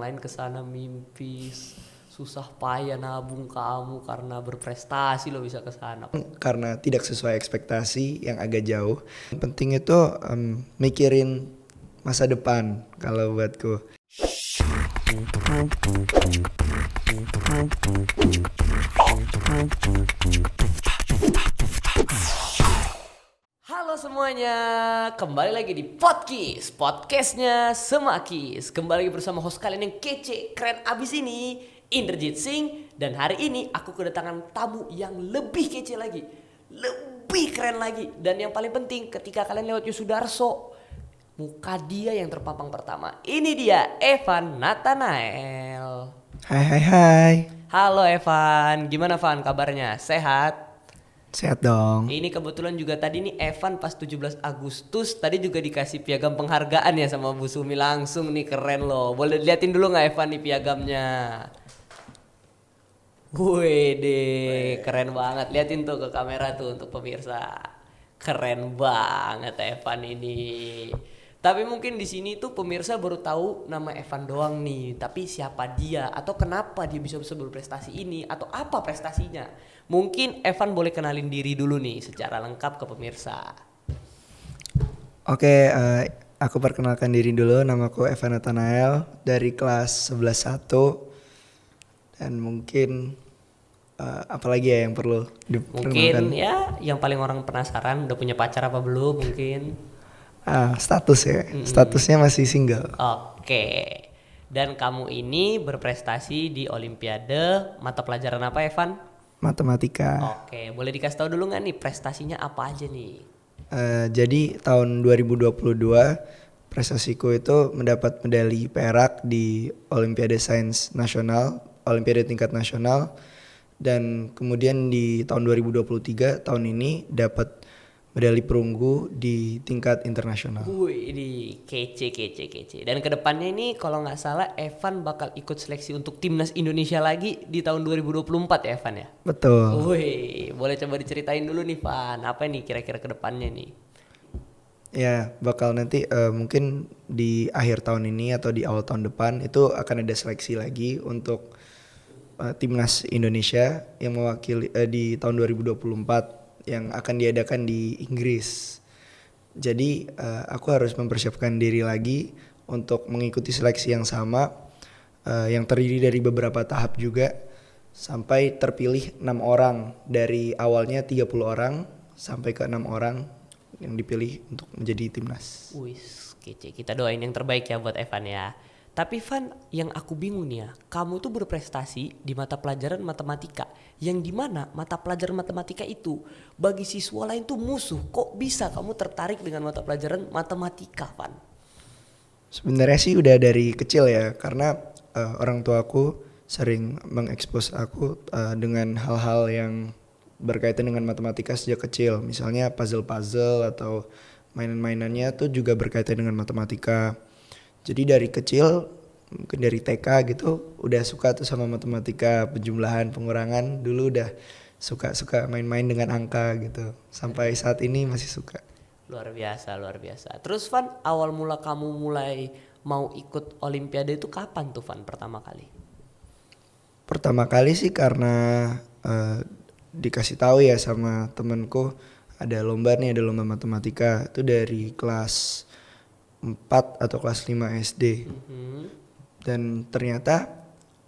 lain kesana mimpi susah payah nabung kamu karena berprestasi lo bisa kesana. Karena tidak sesuai ekspektasi yang agak jauh. Yang penting itu mikirin masa depan kalau buatku. Halo semuanya, kembali lagi di podcastnya Semakis. Kembali lagi bersama host kalian yang kece, keren abis ini, Inderjit Singh. Dan hari ini aku kedatangan tamu yang lebih kece lagi, lebih keren lagi. Dan yang paling penting ketika kalian lewat Yosudarso, muka dia yang terpampang pertama. Ini dia Evan Nathanael. Hai. Halo Evan, gimana Van kabarnya? Sehat? Sehat dong. Ini kebetulan juga tadi nih Evan pas 17 Agustus tadi juga dikasih piagam penghargaan ya sama Bu Sumi langsung nih, keren loh. Boleh diliatin dulu nggak Evan nih piagamnya? Wede, keren banget. Liatin tuh ke kamera tuh untuk pemirsa. Keren banget Evan ini. Tapi mungkin di sini tuh pemirsa baru tahu nama Evan doang nih. Tapi siapa dia atau kenapa dia bisa berprestasi ini atau apa prestasinya? Mungkin Evan boleh kenalin diri dulu nih secara lengkap ke pemirsa. Oke, aku perkenalkan diri dulu. Namaku Evan Nathanael dari kelas 11-1. Dan mungkin apalagi ya yang perlu diperkenalkan? Mungkin ya yang paling orang penasaran udah punya pacar apa belum mungkin. Status ya. Statusnya masih single. Oke. Dan kamu ini berprestasi di Olimpiade mata pelajaran apa Evan? Matematika. Oke, boleh dikasih tahu dulu nggak nih prestasinya apa aja nih? Jadi tahun 2022 prestasiku itu mendapat medali perak di Olimpiade Sains Nasional, Olimpiade tingkat nasional. Dan kemudian di tahun 2023 tahun ini dapat medali perunggu di tingkat internasional. Wih, ini kece. Dan kedepannya ini kalau nggak salah Evan bakal ikut seleksi untuk timnas Indonesia lagi di tahun 2024 ya Evan ya? Betul. Wih, boleh coba diceritain dulu nih Van, apa nih kira-kira kedepannya nih? Ya, bakal nanti mungkin di akhir tahun ini atau di awal tahun depan itu akan ada seleksi lagi untuk timnas Indonesia yang mewakili di tahun 2024 yang akan diadakan di Inggris. Jadi aku harus mempersiapkan diri lagi untuk mengikuti seleksi yang sama, yang terdiri dari beberapa tahap juga, sampai terpilih 6 orang. Dari awalnya 30 orang sampai ke 6 orang yang dipilih untuk menjadi timnas. Wih, kece. Kita doain yang terbaik ya buat Evan ya. Tapi Van, yang aku bingung nih ya, kamu tuh berprestasi di mata pelajaran matematika, yang dimana mata pelajaran matematika itu bagi siswa lain tuh musuh. Kok bisa kamu tertarik dengan mata pelajaran matematika, Van? Sebenarnya sih udah dari kecil ya, karena orang tuaku sering mengekspos aku dengan hal-hal yang berkaitan dengan matematika sejak kecil. Misalnya puzzle-puzzle atau mainan-mainannya tuh juga berkaitan dengan matematika. Jadi dari kecil, mungkin dari TK gitu, udah suka tuh sama matematika, penjumlahan, pengurangan. Dulu udah suka main-main dengan angka gitu. Sampai saat ini masih suka. Luar biasa. Terus Van, awal mula kamu mulai mau ikut Olimpiade itu kapan tuh Van pertama kali? Pertama kali sih karena dikasih tahu ya sama temanku ada lomba matematika. Itu dari kelas 4 atau kelas 5 SD. Dan ternyata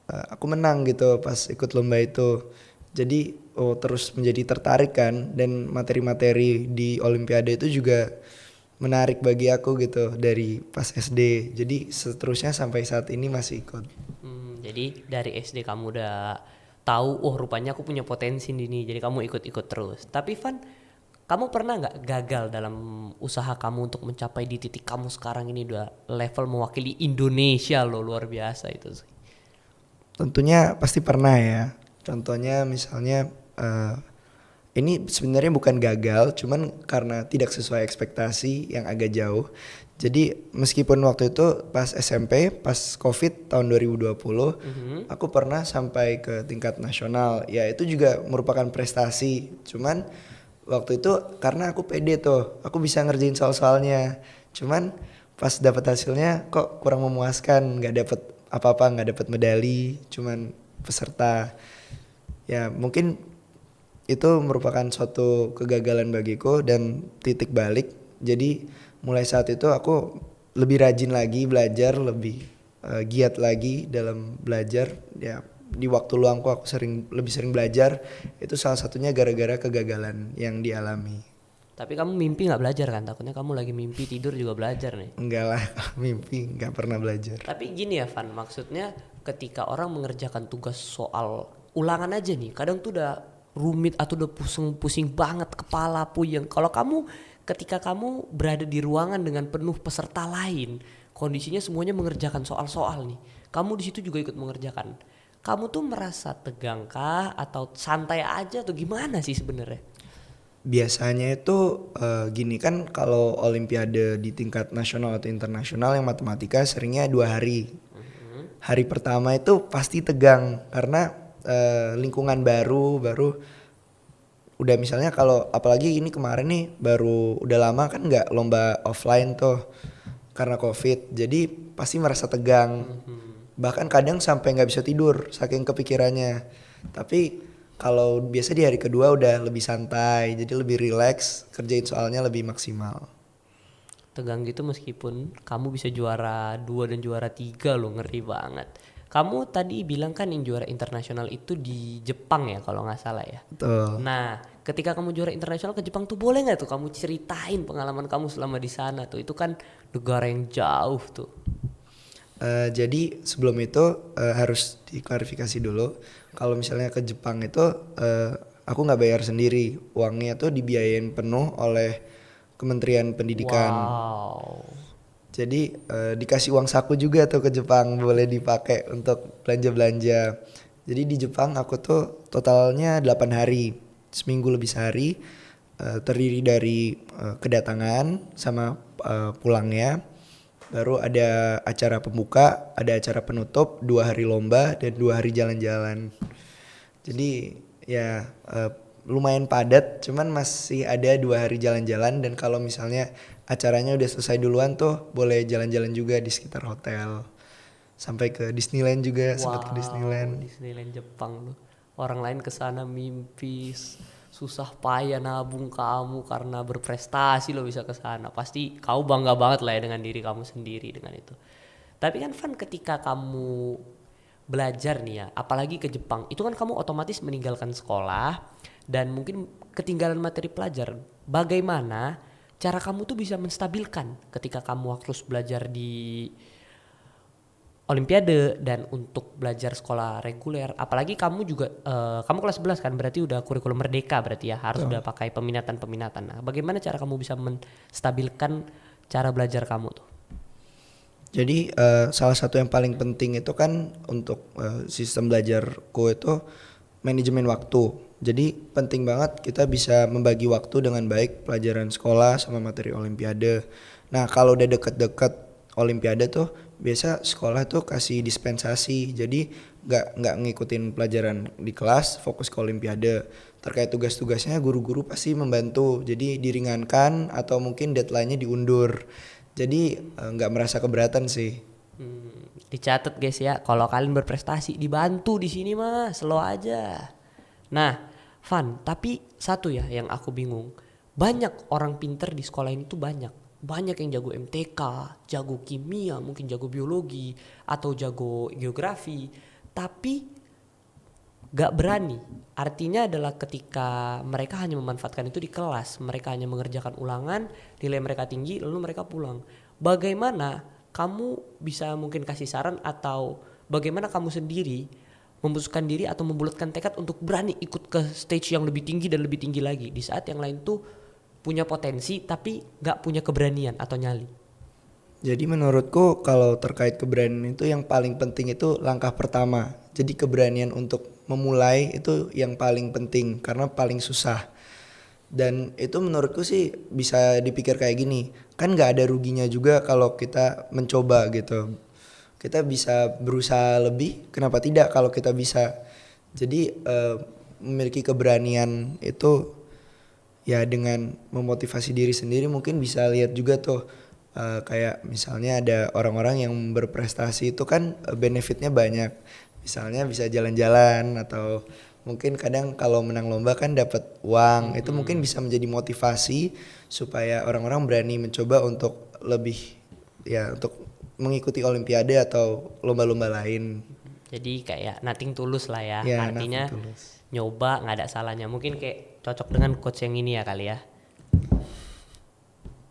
aku menang gitu pas ikut lomba itu. Jadi terus menjadi tertarik kan, dan materi-materi di Olimpiade itu juga menarik bagi aku gitu dari pas SD. Jadi seterusnya sampai saat ini masih ikut. Jadi dari SD kamu udah tahu, rupanya aku punya potensi nih, jadi kamu ikut-ikut terus. Tapi Van, kamu pernah nggak gagal dalam usaha kamu untuk mencapai di titik kamu sekarang ini, udah level mewakili Indonesia loh, luar biasa itu sih. Tentunya pasti pernah ya. Contohnya misalnya ini sebenarnya bukan gagal, cuman karena tidak sesuai ekspektasi yang agak jauh. Jadi meskipun waktu itu pas SMP, pas COVID tahun 2020, aku pernah sampai ke tingkat nasional. Ya itu juga merupakan prestasi. Cuman waktu itu karena aku pede tuh, aku bisa ngerjain soal-soalnya. Cuman pas dapat hasilnya kok kurang memuaskan, nggak dapat apa-apa nggak dapat medali, cuman peserta. Ya mungkin itu merupakan suatu kegagalan bagiku dan titik balik. Jadi mulai saat itu aku lebih rajin lagi belajar, lebih giat lagi dalam belajar. Ya di waktu luangku aku lebih sering belajar. Itu salah satunya gara-gara kegagalan yang dialami. Tapi kamu mimpi nggak belajar kan? Takutnya kamu lagi mimpi tidur juga belajar nih. Enggak lah, mimpi nggak pernah belajar. Tapi gini ya Van, maksudnya ketika orang mengerjakan tugas soal ulangan aja nih, kadang tuh udah rumit atau udah pusing banget, kepala puyeng. Kalau kamu ketika kamu berada di ruangan dengan penuh peserta lain, kondisinya semuanya mengerjakan soal-soal nih, kamu di situ juga ikut mengerjakan. Kamu tuh merasa tegang kah atau santai aja atau gimana sih sebenarnya? Biasanya itu gini kan, kalau olimpiade di tingkat nasional atau internasional yang matematika seringnya 2 hari. Hari pertama itu pasti tegang karena lingkungan baru udah, misalnya kalau apalagi ini kemarin nih baru udah lama kan nggak lomba offline tuh karena COVID, jadi pasti merasa tegang. Bahkan kadang sampai nggak bisa tidur saking kepikirannya. Tapi kalau biasa di hari kedua udah lebih santai, jadi lebih rileks, kerjain soalnya lebih maksimal. Tegang gitu meskipun kamu bisa juara 2 dan juara 3 loh, ngeri banget. Kamu tadi bilang kan yang juara internasional itu di Jepang ya kalau nggak salah ya. Betul. Nah, ketika kamu juara internasional ke Jepang tuh boleh nggak tuh kamu ceritain pengalaman kamu selama di sana tuh? Itu kan negara yang jauh tuh. Jadi sebelum itu harus diklarifikasi dulu. Kalau misalnya ke Jepang itu aku nggak bayar sendiri, uangnya tuh dibiayain penuh oleh Kementerian Pendidikan. Wow. Jadi dikasih uang saku juga tuh ke Jepang, boleh dipakai untuk belanja-belanja. Jadi di Jepang aku tuh totalnya 8 hari, seminggu lebih sehari, terdiri dari kedatangan sama pulangnya. Baru ada acara pembuka, ada acara penutup, 2 hari lomba dan 2 hari jalan-jalan. Jadi ya lumayan padat, cuman masih ada 2 hari jalan-jalan. Dan kalau misalnya acaranya udah selesai duluan tuh boleh jalan-jalan juga di sekitar hotel. Sampai ke Disneyland juga, sempat ke Disneyland. Disneyland Jepang loh. Orang lain kesana mimpi susah payah nabung, kamu karena berprestasi lo bisa kesana. Pasti kamu bangga banget lah ya dengan diri kamu sendiri dengan itu. Tapi kan Van, ketika kamu belajar nih ya, apalagi ke Jepang, itu kan kamu otomatis meninggalkan sekolah dan mungkin ketinggalan materi pelajaran. Bagaimana cara kamu tuh bisa menstabilkan ketika kamu harus belajar di Olimpiade dan untuk belajar sekolah reguler, apalagi kamu juga kamu kelas 11 kan, berarti udah kurikulum merdeka berarti ya, harus udah pakai peminatan. Nah, bagaimana cara kamu bisa menstabilkan cara belajar kamu tuh? Jadi salah satu yang paling penting itu kan untuk sistem belajarku itu manajemen waktu. Jadi penting banget kita bisa membagi waktu dengan baik, pelajaran sekolah sama materi olimpiade. Nah kalau udah deket-deket olimpiade tuh biasa sekolah tuh kasih dispensasi, jadi nggak ngikutin pelajaran di kelas, fokus ke olimpiade. Terkait tugas-tugasnya guru-guru pasti membantu, jadi diringankan atau mungkin deadline-nya diundur. Jadi nggak merasa keberatan sih. Dicatat guys ya, kalau kalian berprestasi dibantu di sini mah, slow aja. Nah, Van, tapi satu ya yang aku bingung, banyak orang pinter di sekolah ini tuh banyak yang jago MTK, jago kimia, mungkin jago biologi atau jago geografi, tapi gak berani. Artinya adalah ketika mereka hanya memanfaatkan itu di kelas, mereka hanya mengerjakan ulangan, nilai mereka tinggi, lalu mereka pulang. Bagaimana kamu bisa mungkin kasih saran atau bagaimana kamu sendiri membusukan diri atau membulatkan tekad untuk berani ikut ke stage yang lebih tinggi dan lebih tinggi lagi di saat yang lain tuh punya potensi tapi gak punya keberanian atau nyali? Jadi menurutku kalau terkait keberanian itu yang paling penting itu langkah pertama. Jadi keberanian untuk memulai itu yang paling penting karena paling susah. Dan itu menurutku sih bisa dipikir kayak gini, kan gak ada ruginya juga kalau kita mencoba gitu. Kita bisa berusaha lebih, kenapa tidak kalau kita bisa. Jadi memiliki keberanian itu ya dengan memotivasi diri sendiri, mungkin bisa lihat juga tuh Kayak misalnya ada orang-orang yang berprestasi itu kan benefitnya banyak. Misalnya bisa jalan-jalan atau mungkin kadang kalau menang lomba kan dapat uang. Itu mungkin bisa menjadi motivasi supaya orang-orang berani mencoba untuk lebih ya untuk mengikuti olimpiade atau lomba-lomba lain. Jadi kayak nothing tulus lah ya, Ya, artinya nothing tulus. nyoba nggak ada salahnya. Mungkin kayak cocok dengan coach yang ini ya kali ya.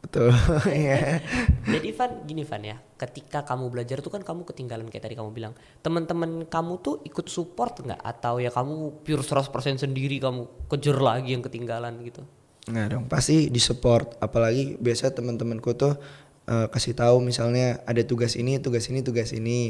Betul. Ya. Jadi Van, gini Van ya, ketika kamu belajar tuh kan kamu ketinggalan kayak tadi kamu bilang. Teman-teman kamu tuh ikut support nggak? Atau ya kamu pure 100% sendiri kamu kejar lagi yang ketinggalan gitu? Nggak dong, pasti disupport. Apalagi biasa teman-temanku tuh kasih tahu misalnya ada tugas ini,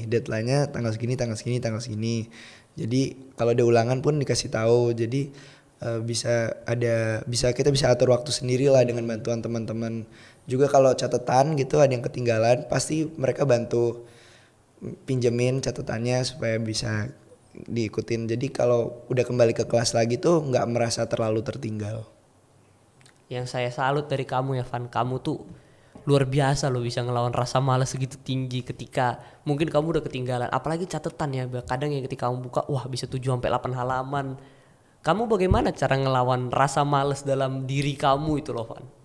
deadline-nya tanggal segini, tanggal segini, tanggal segini. Jadi kalau ada ulangan pun dikasih tahu. Jadi kita bisa atur waktu sendiri lah dengan bantuan teman-teman. Juga kalau catatan gitu ada yang ketinggalan, pasti mereka bantu pinjemin catatannya supaya bisa diikutin. Jadi kalau udah kembali ke kelas lagi tuh nggak merasa terlalu tertinggal. Yang saya salut dari kamu ya Van, kamu tuh luar biasa loh bisa ngelawan rasa malas segitu tinggi ketika mungkin kamu udah ketinggalan. Apalagi catatan ya, kadang ya ketika kamu buka, wah bisa 7-8 halaman. Kamu bagaimana cara ngelawan rasa malas dalam diri kamu itu loh Van?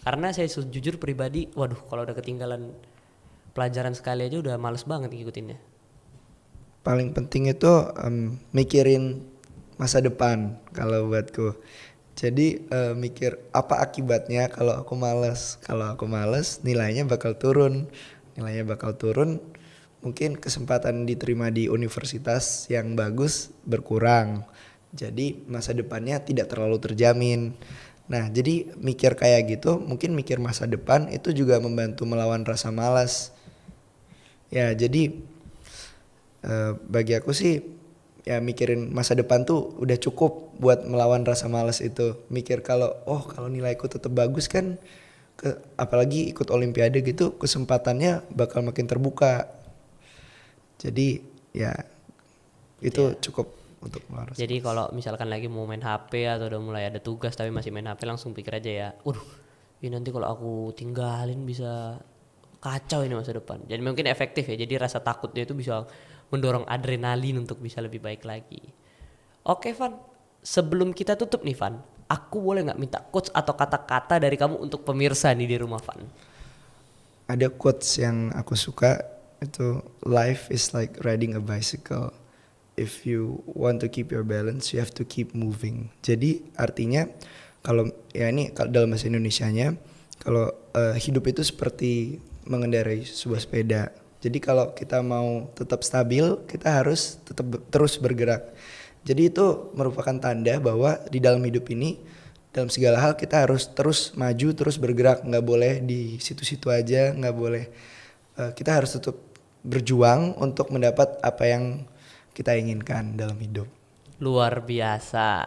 Karena saya jujur pribadi, waduh kalau udah ketinggalan pelajaran sekali aja udah males banget ngikutinnya. Paling penting itu mikirin masa depan kalau buatku. Jadi mikir apa akibatnya kalau aku malas. Kalau aku malas nilainya bakal turun. Mungkin kesempatan diterima di universitas yang bagus berkurang. Jadi masa depannya tidak terlalu terjamin. Nah jadi mikir kayak gitu, mungkin mikir masa depan itu juga membantu melawan rasa malas. Ya jadi bagi aku sih ya mikirin masa depan tuh udah cukup buat melawan rasa malas itu. Mikir kalau nilaiku tetap bagus kan, apalagi ikut olimpiade gitu kesempatannya bakal makin terbuka. Jadi ya itu cukup untuk melawan rasa. Jadi kalau misalkan lagi mau main HP atau udah mulai ada tugas tapi masih main HP, langsung pikir aja ya, ini nanti kalau aku tinggalin bisa kacau ini masa depan. Jadi mungkin efektif ya, jadi rasa takutnya itu bisa mendorong adrenalin untuk bisa lebih baik lagi. Oke Van, sebelum kita tutup nih Van, aku boleh gak minta quotes atau kata-kata dari kamu untuk pemirsa nih di rumah Van? Ada quotes yang aku suka itu, life is like riding a bicycle. If you want to keep your balance, you have to keep moving. Jadi artinya kalau ya ini dalam bahasa Indonesianya, kalau hidup itu seperti mengendarai sebuah sepeda. Jadi kalau kita mau tetap stabil, kita harus tetap terus bergerak. Jadi itu merupakan tanda bahwa di dalam hidup ini, dalam segala hal kita harus terus maju, terus bergerak. Nggak boleh di situ-situ aja, nggak boleh. Kita harus tetap berjuang untuk mendapat apa yang kita inginkan dalam hidup. Luar biasa.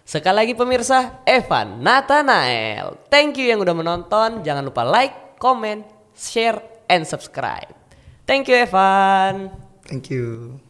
Sekali lagi pemirsa, Evan Nathanael. Thank you yang udah menonton. Jangan lupa like, comment, share, and subscribe. Thank you Evan. Thank you.